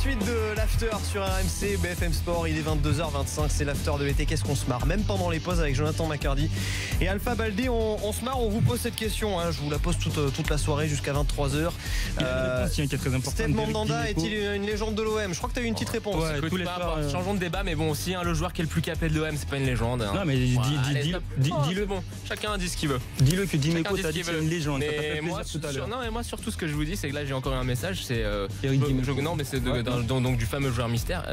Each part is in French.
suite de l'after sur RMC, BFM Sport, il est 22h25, c'est l'after de l'été. Qu'est-ce qu'on se marre, même pendant les pauses avec Jonathan McCardy et Alpha Baldé, on se marre, on vous pose cette question, hein. Je vous la pose toute la soirée jusqu'à 23h. Qui est très important. Steve Mandanda est-il une légende de l'OM? Je crois que tu as eu une petite réponse. Ouais, tous les soirs, changeons de débat, mais bon, aussi, hein, le joueur qui est le plus capé de l'OM, c'est pas une légende. Hein. Non, mais dis-le. Bon, chacun dit ce qu'il veut. Dis-le que Dimeco t'a dit que c'est une légende. Mais moi, surtout, ce que je vous dis, c'est que là, j'ai encore eu un message, c'est non, mais c'est donc du fameux joueur mystère.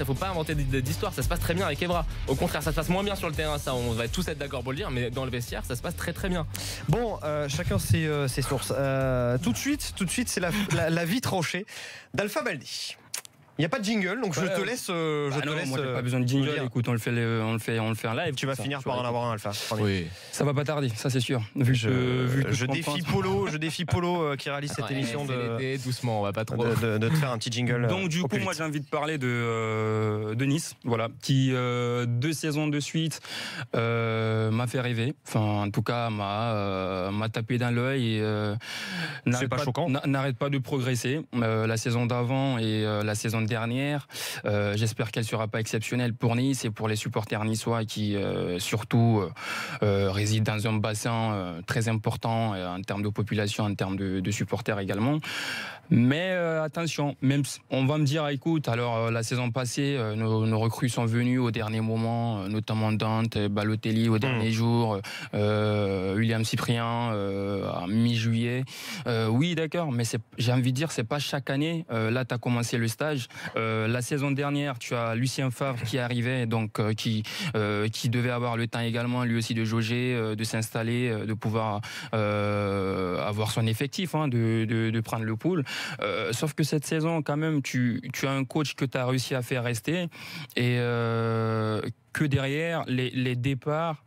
Faut pas inventer d'histoire, ça se passe très bien avec Evra. Au contraire, ça se passe moins bien sur le terrain, ça, on va tous être d'accord pour le dire, mais dans le vestiaire, ça se passe très très bien. Bon, chacun ses sources. Tout de suite, c'est la vie tranchée d'Alpha Baldé. Il n'y a pas de jingle, donc je te laisse. Moi, j'ai pas besoin de jingle. Écoute, on le fait en live. Tu vas finir par en avoir un, Alpha. Oui. Ça va pas tarder, ça c'est sûr. Je défie Polo qui réalise cette émission doucement, on va pas trop. De te faire un petit jingle. Donc du coup, moi j'ai envie de parler de Nice, voilà, qui 2 saisons de suite m'a fait rêver. Enfin, en tout cas, m'a tapé dans l'œil et n'arrête pas de progresser. La saison d'avant et la saison dernière. J'espère qu'elle sera pas exceptionnelle pour Nice et pour les supporters niçois qui surtout résident dans un bassin très important en termes de population, en termes de supporters également. Mais attention, même on va me dire, écoute, alors la saison passée, nos recrues sont venues au dernier moment, notamment Dante, Balotelli au dernier jour, William Cyprien à mi-juillet. Oui, d'accord, mais j'ai envie de dire, c'est pas chaque année. Là, tu as commencé le stage. La saison dernière, tu as Lucien Favre qui arrivait, donc qui devait avoir le temps également, lui aussi, de jauger, de s'installer, de pouvoir avoir son effectif, hein, de prendre le pouls. Sauf que cette saison, quand même, tu as un coach que tu as réussi à faire rester et que derrière, les départs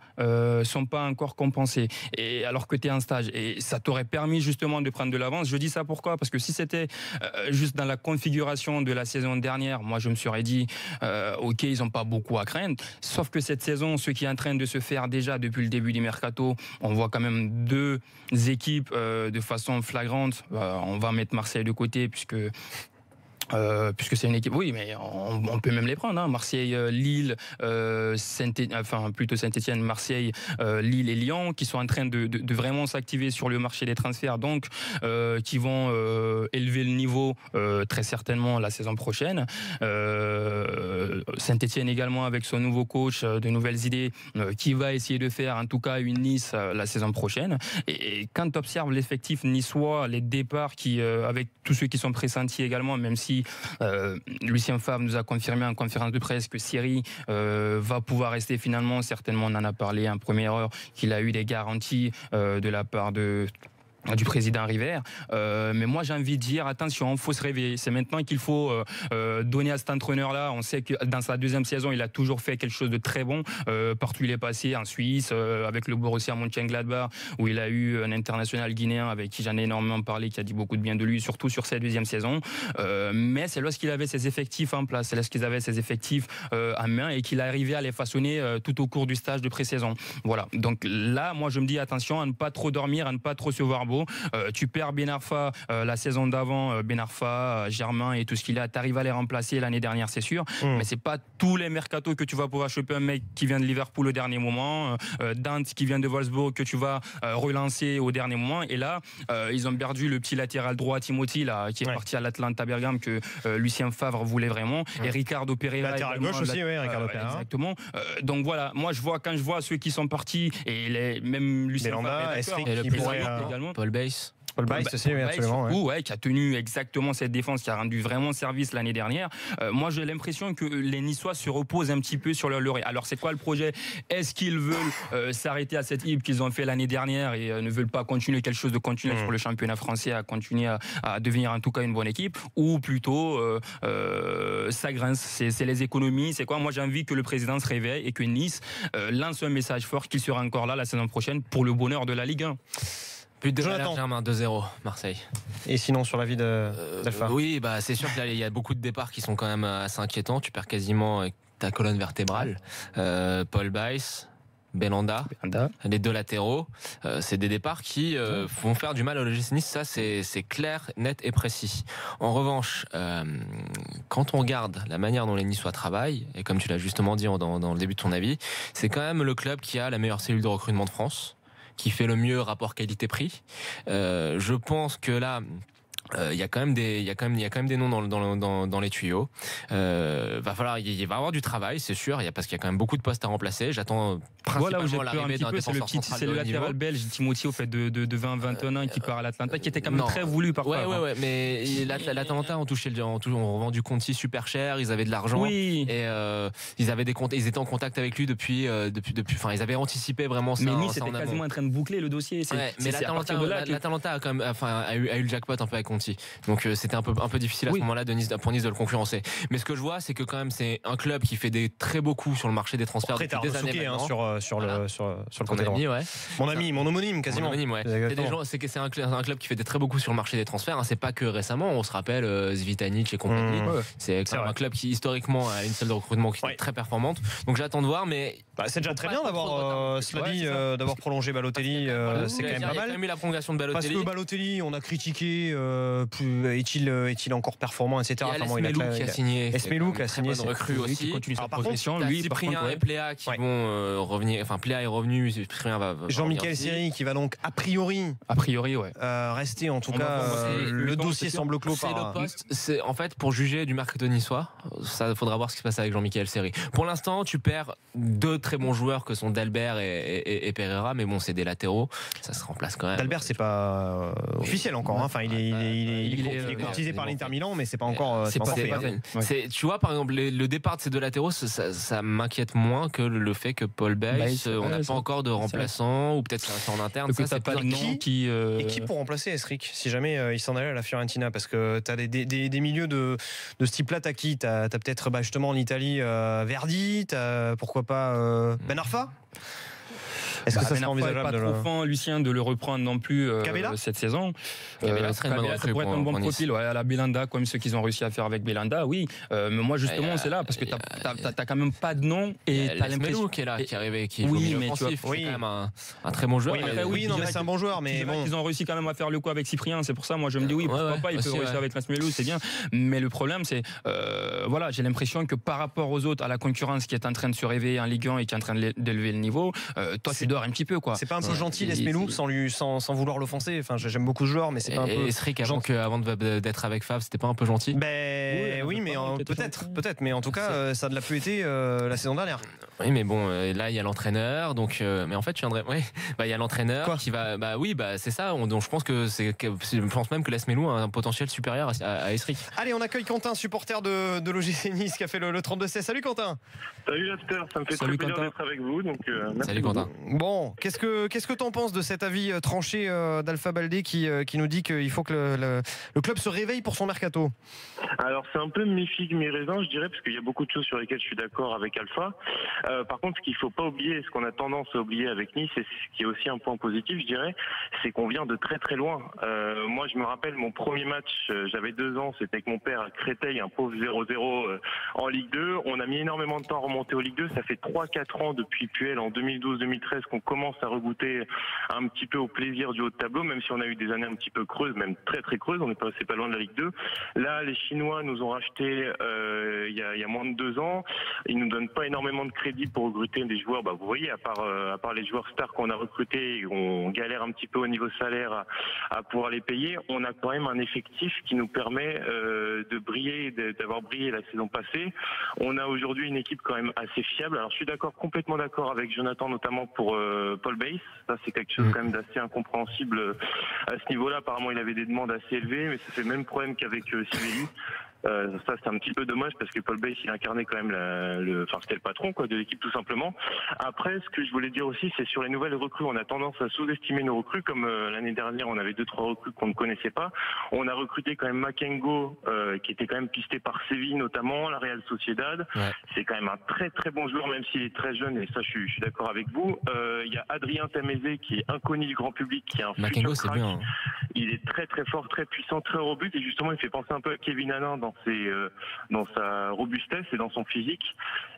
sont pas encore compensés. Et alors que tu es en stage. Et ça t'aurait permis justement de prendre de l'avance. Je dis ça pourquoi? Parce que si c'était juste dans la configuration de la saison dernière, moi je me serais dit, ok, ils n'ont pas beaucoup à craindre. Sauf que cette saison, ce qui est en train de se faire déjà depuis le début du mercato, on voit quand même 2 équipes de façon flagrante. On va mettre Marseille de côté puisque c'est une équipe, oui, mais on peut même les prendre, hein. Marseille, Lille, Saint-Etienne, Marseille, Lille et Lyon, qui sont en train de vraiment s'activer sur le marché des transferts, donc qui vont élever le niveau très certainement la saison prochaine. Saint-Etienne également avec son nouveau coach, de nouvelles idées, qui va essayer de faire en tout cas une Nice la saison prochaine. Et quand tu observes l'effectif niçois, les départs avec tous ceux qui sont pressentis également, même si Lucien Favre nous a confirmé en conférence de presse que Siri va pouvoir rester finalement. Certainement, on en a parlé en première heure, qu'il a eu des garanties de la part du président River, mais moi j'ai envie de dire attention, il faut se réveiller. C'est maintenant qu'il faut donner à cet entraîneur-là. On sait que dans sa 2e saison, il a toujours fait quelque chose de très bon. Partout il est passé, en Suisse, avec le Borussia Mönchengladbach, où il a eu un international guinéen avec qui j'en ai énormément parlé, qui a dit beaucoup de bien de lui, surtout sur cette 2e saison. Mais c'est lorsqu'il avait ses effectifs en place, c'est lorsqu'il avait ses effectifs en main et qu'il arrivait à les façonner tout au cours du stage de pré-saison. Voilà. Donc là, moi je me dis attention à ne pas trop dormir, à ne pas trop se voir beau. Tu perds Ben Arfa la saison d'avant, Ben Arfa, Germain et tout ce qu'il a, t'arrives à les remplacer l'année dernière, c'est sûr, mais c'est pas tous les mercatos que tu vas pouvoir choper un mec qui vient de Liverpool au dernier moment, Dante qui vient de Wolfsburg que tu vas relancer au dernier moment. Et là ils ont perdu le petit latéral droit Timothy là, qui est parti à l'Atlanta Bergame, que Lucien Favre voulait vraiment, et Ricardo Pereira latéral gauche aussi, Ricardo Pereira, exactement. Donc voilà, moi quand je vois ceux qui sont partis, et même Lucien Favre et le président également, Paul Bass. Paul Bass aussi, absolument. Qui a tenu exactement cette défense, qui a rendu vraiment service l'année dernière. Moi, j'ai l'impression que les Niçois se reposent un petit peu sur leur laurier. Alors, c'est quoi le projet? Est-ce qu'ils veulent s'arrêter à cette hype qu'ils ont fait l'année dernière et ne veulent pas continuer quelque chose de continuel sur le championnat français, à continuer à devenir en tout cas une bonne équipe, ou plutôt ça grince, c'est les économies, c'est quoi? Moi, j'ai envie que le président se réveille et que Nice lance un message fort qu'il sera encore là la saison prochaine pour le bonheur de la Ligue 1. But de Valère Germain, 2-0, Marseille. Et sinon, sur la vie d'Alpha? Oui, c'est sûr qu'il y a beaucoup de départs qui sont quand même assez inquiétants. Tu perds quasiment ta colonne vertébrale. Paul Bass, Belhanda, les deux latéraux. C'est des départs qui vont faire du mal au l'OGC Nice, ça c'est clair, net et précis. En revanche, quand on regarde la manière dont les Niçois travaillent, et comme tu l'as justement dit dans le début de ton avis, c'est quand même le club qui a la meilleure cellule de recrutement de France, qui fait le mieux rapport qualité-prix. Je pense que là, il y a quand même des noms dans les tuyaux. Il va y avoir du travail, c'est sûr, parce qu'il y a quand même beaucoup de postes à remplacer. J'attends principalement l'arrivée d'un défenseur central. C'est le latéral belge Timothy au fait de 20-21 qui part à l'Atalanta, qui était quand même très voulu parfois. Ouais, mais l'Atalanta ont vendu Conti super cher, ils avaient de l'argent et ils étaient en contact avec lui depuis. Enfin, ils avaient anticipé vraiment ça. Mais Nice était quasiment en train de boucler le dossier. Mais l'Atalanta a quand même, a eu le jackpot un peu avec Conti. Donc c'était un peu difficile à ce moment-là pour Nice de le concurrencer. Mais ce que je vois, c'est que quand même c'est un club qui fait des très beaux coups sur le marché des transferts depuis des années sur le côté droit. Mon ami, mon homonyme quasiment. C'est un club qui fait des très beaux coups sur le marché des transferts. C'est pas que récemment. On se rappelle Zvitanic et compagnie. C'est un club qui historiquement a une salle de recrutement qui est très performante. Donc j'attends de voir, mais c'est déjà très bien d'avoir prolongé Balotelli. C'est quand même pas mal. Il y a quand même eu la prolongation de Balotelli. Parce que Balotelli, on a critiqué. Est-il encore performant, etc. Il y a Esmelou qui a signé. Esmelou qui a signé. Une recrue aussi. Continue sa progression. Cyprien et Pléa qui vont revenir. Enfin, Pléa est revenu. Cyprien va. Jean-Michel Seri qui va donc a priori, rester en tout cas. Le dossier semble clos. C'est le poste. C'est en fait pour juger du mercato niçois. Ça faudra voir ce qui se passe avec Jean-Michel Seri. Pour l'instant, tu perds deux très bons joueurs que sont Dalbert et Pereira, mais bon, c'est des latéraux. Ça se remplace quand même. Dalbert, c'est pas officiel encore. Enfin, il est courtisé par l'Inter Milan, mais c'est pas encore. C'est pas fait. Tu vois, par exemple, le départ de ces deux latéraux, ça m'inquiète moins que le fait que Paul Baïs, on n'a pas encore de remplaçant, ou peut-être c'est en interne. Ça, c'est pas et qui pour remplacer Esric, si jamais il s'en allait à la Fiorentina, parce que tu as des milieux de ce type-là. T'as qui? T'as peut-être justement en Italie Verdi, pourquoi pas Ben Arfa. Est-ce que ça serait envisageable pas trop fan, Lucien, de le reprendre non plus cette saison? Cabella serait ça pourrait être un bon profil à la Belhanda, comme ceux qu'ils ont réussi à faire avec Belhanda, oui. Mais moi, justement, c'est là, parce que t'as quand même pas de nom et t'as l'impression qui est là, qui est arrivé, qui est offensif, c'est quand même un très bon joueur. Oui, mais c'est un bon joueur, mais bon. Ils ont réussi quand même à faire le coup avec Cyprien, c'est pour ça, moi, je me dis oui, pourquoi pas, il peut réussir avec Esmelou, c'est bien. Mais le problème, c'est, j'ai l'impression que par rapport aux autres, à la concurrence qui est en train de se réveiller en Ligue 1 et qui est en train d'élever le niveau, toi, tu dors un petit peu, quoi. C'est pas un peu gentil l'Esmelou sans vouloir l'offenser. Enfin, j'aime beaucoup ce joueur, mais c'est pas un peu. Esric avant d'être avec Favre, c'était pas un peu gentil? Oui, mais peut-être. Mais en tout cas, ça ne l'a plus été la saison dernière. Oui, mais bon, là il y a l'entraîneur, donc. Mais en fait, tu viendrais. Il y a l'entraîneur qui va. C'est ça. Donc je pense je pense même que l'Esmelou a un potentiel supérieur à Esric. Allez, on accueille Quentin, supporter de l'OGC Nice, qui a fait le 32-16. Salut Quentin. Salut l'after, ça me fait très plaisir d'être avec vous. Donc, salut Quentin. Bon, qu'est-ce que t'en penses de cet avis tranché d'Alpha Baldé qui nous dit qu'il faut que le club se réveille pour son mercato? Alors c'est un peu mi-figue, mi-raisin, je dirais, parce qu'il y a beaucoup de choses sur lesquelles je suis d'accord avec Alpha. Par contre, ce qu'il faut pas oublier, ce qu'on a tendance à oublier avec Nice, et ce qui est aussi un point positif, je dirais, c'est qu'on vient de très très loin. Moi, je me rappelle mon premier match, j'avais 2 ans, c'était avec mon père à Créteil, un pauvre 0-0 en Ligue 2. On a mis énormément de temps à remonter au Ligue 2. Ça fait 3-4 ans depuis Puel en 2012-2013 qu'on commence à regoûter un petit peu au plaisir du haut de tableau, même si on a eu des années un petit peu creuses, même très très creuses. On n'est pas loin de la Ligue 2. Là, les Chinois nous ont racheté il y a moins de 2 ans. Ils nous donnent pas énormément de crédit pour recruter des joueurs. Vous voyez, à part les joueurs stars qu'on a recrutés, on galère un petit peu au niveau salaire à pouvoir les payer. On a quand même un effectif qui nous permet de briller, d'avoir brillé la saison passée. On a aujourd'hui une équipe quand même assez fiable. Alors je suis complètement d'accord avec Jonathan, notamment pour Paul Baïs. Ça c'est quelque chose quand même d'assez incompréhensible à ce niveau-là. Apparemment il avait des demandes assez élevées, mais c'est le même problème qu'avec Sivelli. Ça c'est un petit peu dommage parce que Paul Baïs il incarnait quand même c'était le patron de l'équipe tout simplement. Après ce que je voulais dire aussi c'est sur les nouvelles recrues, on a tendance à sous-estimer nos recrues comme l'année dernière on avait 2-3 recrues qu'on ne connaissait pas. On a recruté quand même Makengo qui était quand même pisté par Séville notamment, la Real Sociedad. Ouais. C'est quand même un très très bon joueur même s'il est très jeune et ça je suis d'accord avec vous. Il y a Adrien Tamézé qui est inconnu du grand public, qui est un Makengo, futur crack. Bien. Il est très très fort, très puissant, très robuste et justement il fait penser un peu à Kevin Hanin dans dans sa robustesse et dans son physique.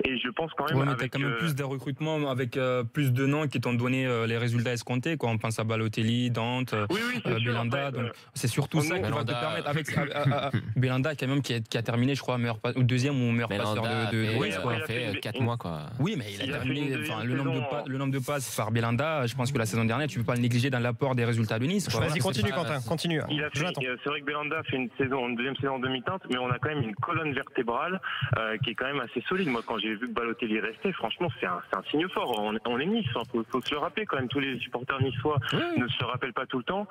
Et je pense quand même. Ouais, mais t'as quand même plus de recrutements avec plus de noms qui t'ont donné les résultats escomptés, quoi. On pense à Balotelli, Dante, Belhanda. Donc c'est surtout ça qui va te permettre. Avec Belhanda quand même qui a terminé, je crois, deuxième ou meilleur passeur de l'Ouest, quoi. Il a fait 4 mois, quoi. Oui, mais il a terminé. Le nombre de passes par Belhanda, je pense que la saison dernière, tu peux pas le négliger dans l'apport des résultats de Nice. Vas-y, continue, Quentin. Continue. C'est vrai que Belhanda fait une deuxième saison en demi-teinte, mais on a quand même une colonne vertébrale qui est quand même assez solide. Moi, quand j'ai vu que Balotelli restait, franchement, c'est un signe fort. On est Nice, faut se le rappeler quand même. Tous les supporters niçois ne se le rappellent pas tout le temps.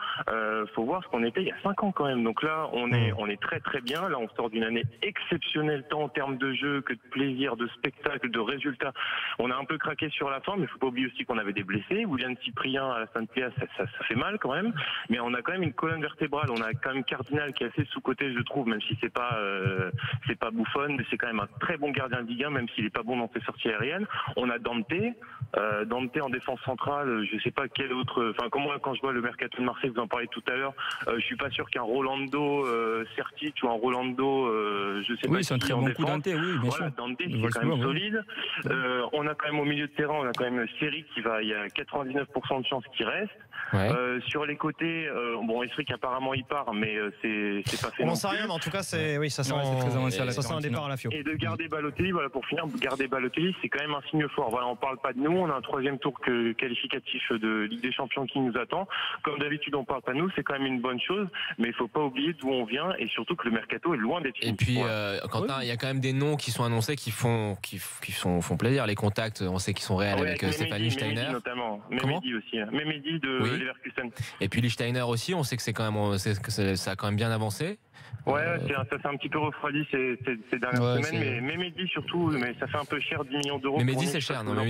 Faut voir ce qu'on était il y a 5 ans quand même. Donc là, on est très très bien. Là, on sort d'une année exceptionnelle, tant en termes de jeu que de plaisir, de spectacle, de résultats. On a un peu craqué sur la fin, mais il faut pas oublier aussi qu'on avait des blessés. William Cyprien à la Saint-Pierre, ça fait mal quand même. Mais on a quand même une colonne vertébrale. On a quand même Cardinal qui est assez sous-coté, je trouve, même si c'est pas Buffon, mais c'est quand même un très bon gardien de Ligue 1, même s'il est pas bon dans ses sorties aériennes. On a Dante en défense centrale. Je sais pas quel autre. Enfin, quand je vois le mercato de Marseille, vous en parlez tout à l'heure, je suis pas sûr qu'un Rolando Sertic ou un Rolando, je sais pas. Oui, c'est un très bon coup Dante, oui, bien sûr. Dante, c'est quand même solide. On a quand même au milieu de terrain, on a quand même Seri il y a 99% de chances qu'il reste. Ouais. Sur les côtés, Esric apparemment il part, mais c'est pas fait. On n'en sait rien, mais en tout cas, ça sent un départ à la Fio. Et de garder Balotelli, pour finir, garder Balotelli, c'est quand même un signe fort. Voilà, on parle pas de nous, on a un 3e tour qualificatif de Ligue des Champions qui nous attend. Comme d'habitude, on parle pas de nous, c'est quand même une bonne chose, mais il faut pas oublier d'où on vient et surtout que le mercato est loin d'être fini. Et puis, Quentin, il y a quand même des noms qui sont annoncés qui font plaisir. Les contacts, on sait qu'ils sont réels avec Stéphanie Steiner. Memedi notamment. Memedi aussi. Memedi de Leverkusen. Et puis Lichtsteiner aussi, on sait que ça a quand même bien avancé. Ouais, ça s'est un petit peu refroidi ces dernières semaines, mais Memedi surtout, mais ça fait un peu cher, 10 millions d'euros. Mais Memedi c'est cher, non mais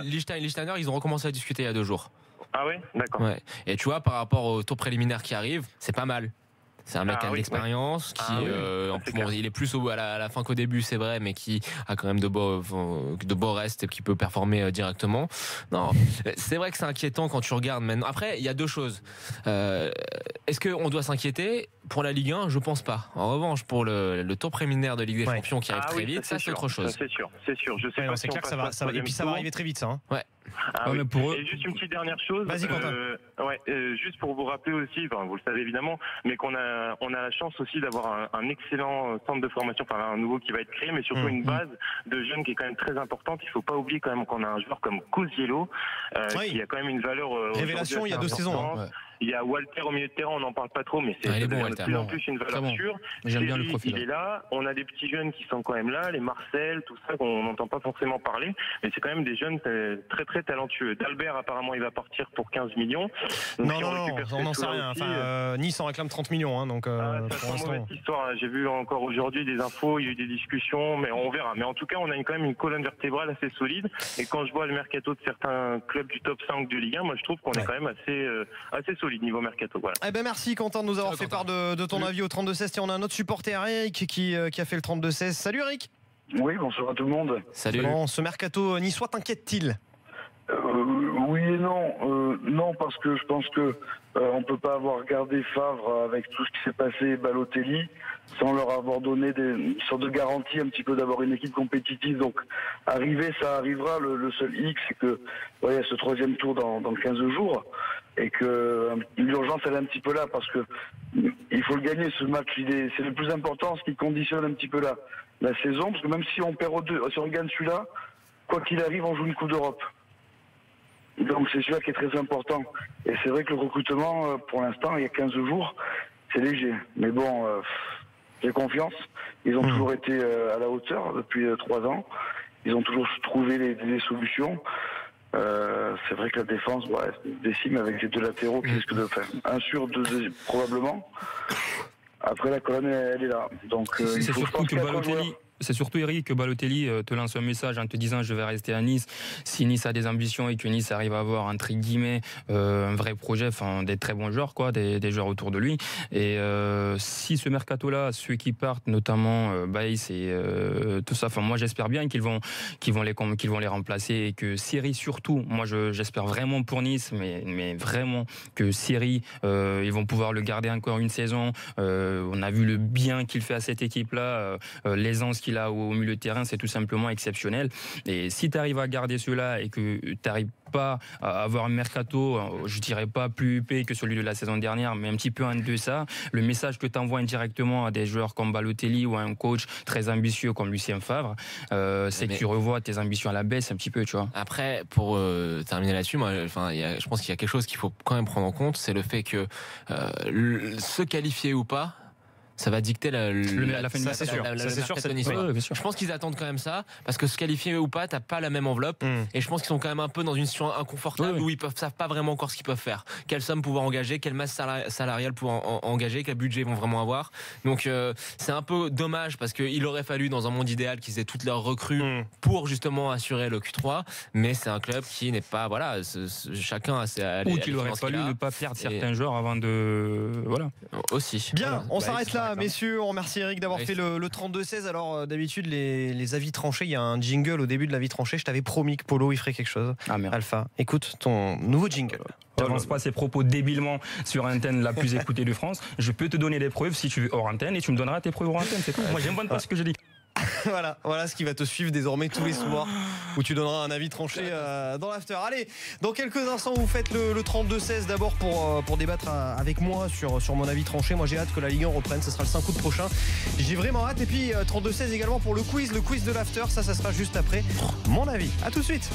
Lichtsteiner, ils ont recommencé à discuter il y a 2 jours. Ah ouais, d'accord. Ouais. Et tu vois, par rapport au tour préliminaire qui arrive, c'est pas mal. C'est un mec qui a de l'expérience, il est plus à la fin qu'au début, c'est vrai, mais qui a quand même de beaux restes et qui peut performer directement. Non, c'est vrai que c'est inquiétant quand tu regardes maintenant. Après, il y a 2 choses. Est-ce qu'on doit s'inquiéter pour la Ligue 1? Je pense pas. En revanche, pour le tour préliminaire de Ligue des Champions qui arrive très vite, ça c'est autre chose. C'est sûr. Je sais pas. C'est clair que ça va. Et puis ça va arriver très vite, ça. Ouais. Mais pour eux... Et juste une petite dernière chose. Vas-y, Quentin. Juste pour vous rappeler aussi, vous le savez évidemment, mais qu'on a la chance aussi d'avoir un excellent centre de formation, un nouveau qui va être créé, mais surtout une base de jeunes qui est quand même très importante. Il faut pas oublier quand même qu'on a un joueur comme Coziello, qui a quand même une valeur révélation il y a 2 saisons. Il y a Walter au milieu de terrain, on n'en parle pas trop, mais c'est de plus en plus une valeur sûre. J'aime bien le profil. Il est là. On a des petits jeunes qui sont quand même là, les Marcel, tout ça qu'on n'entend pas forcément parler, mais c'est quand même des jeunes très très talentueux. D'Albert apparemment il va partir pour 15 millions. Donc, non, on n'en sait rien. Nice en réclame 30 millions, donc pour l'instant. Mauvaise histoire. J'ai vu encore aujourd'hui des infos, il y a eu des discussions, mais on verra. Mais en tout cas, on a quand même une colonne vertébrale assez solide. Et quand je vois le mercato de certains clubs du top 5 de Ligue 1, moi je trouve qu'on est quand même assez solide niveau mercato. Voilà. Merci Quentin de nous avoir fait part de ton avis au 32-16. Et on a un autre supporter, Eric, qui a fait le 32-16. Salut Eric. Oui, bonsoir à tout le monde. Salut. Bon, ce mercato niçois t'inquiète-t-il? Oui et non. Non, parce que je pense que on peut pas avoir gardé Favre avec tout ce qui s'est passé, Balotelli, sans leur avoir donné une sorte de garantie un petit peu d'avoir une équipe compétitive. Donc arriver, ça arrivera. Le seul X, c'est que il y a ce 3e tour dans 15 jours et que l'urgence elle est un petit peu là parce que il faut le gagner ce match. C'est le plus important, ce qui conditionne un petit peu la saison, parce que même si on perd si on gagne celui-là, quoi qu'il arrive, on joue une Coupe d'Europe. Donc c'est celui-là qui est très important. Et c'est vrai que le recrutement, pour l'instant, il y a 15 jours, c'est léger. Mais bon, j'ai confiance. Ils ont toujours été à la hauteur depuis 3 ans. Ils ont toujours trouvé des solutions. C'est vrai que la défense décime avec les 2 latéraux qui risquent de faire 1 sur 2 probablement. Après la colonne elle est là. Donc c'est surtout que surtout Eric que Balotelli te lance un message en te disant je vais rester à Nice. Si Nice a des ambitions et que Nice arrive à avoir entre guillemets un vrai projet, enfin des très bons joueurs quoi, des joueurs autour de lui. Et si ce mercato là, ceux qui partent notamment Baïs et tout ça, enfin moi j'espère bien qu'ils vont les remplacer et que Seri surtout, moi j'espère vraiment pour Nice, mais vraiment que Seri ils vont pouvoir le garder encore une saison. On a vu le bien qu'il fait à cette équipe là, l'aisance qu'il a au milieu de terrain, c'est tout simplement exceptionnel. Et si tu arrives à garder cela et que tu n'arrives pas à avoir un mercato, je dirais pas plus huppé que celui de la saison dernière, mais un petit peu en deçà, le message que tu envoies indirectement à des joueurs comme Balotelli ou à un coach très ambitieux comme Lucien Favre, c'est que tu revois tes ambitions à la baisse un petit peu, tu vois. Après, pour terminer là-dessus, je pense qu'il y a quelque chose qu'il faut quand même prendre en compte, c'est le fait que se qualifier ou pas, ça va dicter la fin de c'est sûr. Je pense qu'ils attendent quand même ça, parce que se qualifier ou pas, t'as pas la même enveloppe. Et je pense qu'ils sont quand même un peu dans une situation inconfortable où ils savent pas vraiment encore ce qu'ils peuvent faire. Quelle somme pouvoir engager, quelle masse salariale pouvoir engager, quel budget ils vont vraiment avoir. Donc c'est un peu dommage parce qu'il aurait fallu dans un monde idéal qu'ils aient toutes leurs recrues pour justement assurer le Q3. Mais c'est un club qui n'est pas, voilà, chacun a ses. Ou qu'il aurait fallu ne pas perdre certains joueurs avant de. Voilà. Aussi. Bien, on s'arrête là. Messieurs, on remercie Eric d'avoir fait le 32-16. Alors d'habitude les avis tranchés, il y a un jingle au début de l'avis tranché. Je t'avais promis que Polo il ferait quelque chose. Ah merde. Alpha, écoute ton nouveau jingle. J'avance pas ces propos débilement sur antenne la plus écoutée de France. Je peux te donner des preuves si tu veux hors antenne et tu me donneras tes preuves hors antenne. C'est tout. Moi j'invente pas ce que je dis. Voilà ce qui va te suivre désormais tous les soirs où tu donneras un avis tranché dans l'after. Allez, dans quelques instants vous faites le 32-16 d'abord pour débattre avec moi sur mon avis tranché. Moi j'ai hâte que la Ligue 1 reprenne, ce sera le 5 août prochain. J'ai vraiment hâte. Et puis 32-16 également pour le quiz de l'after, ça sera juste après mon avis. À tout de suite.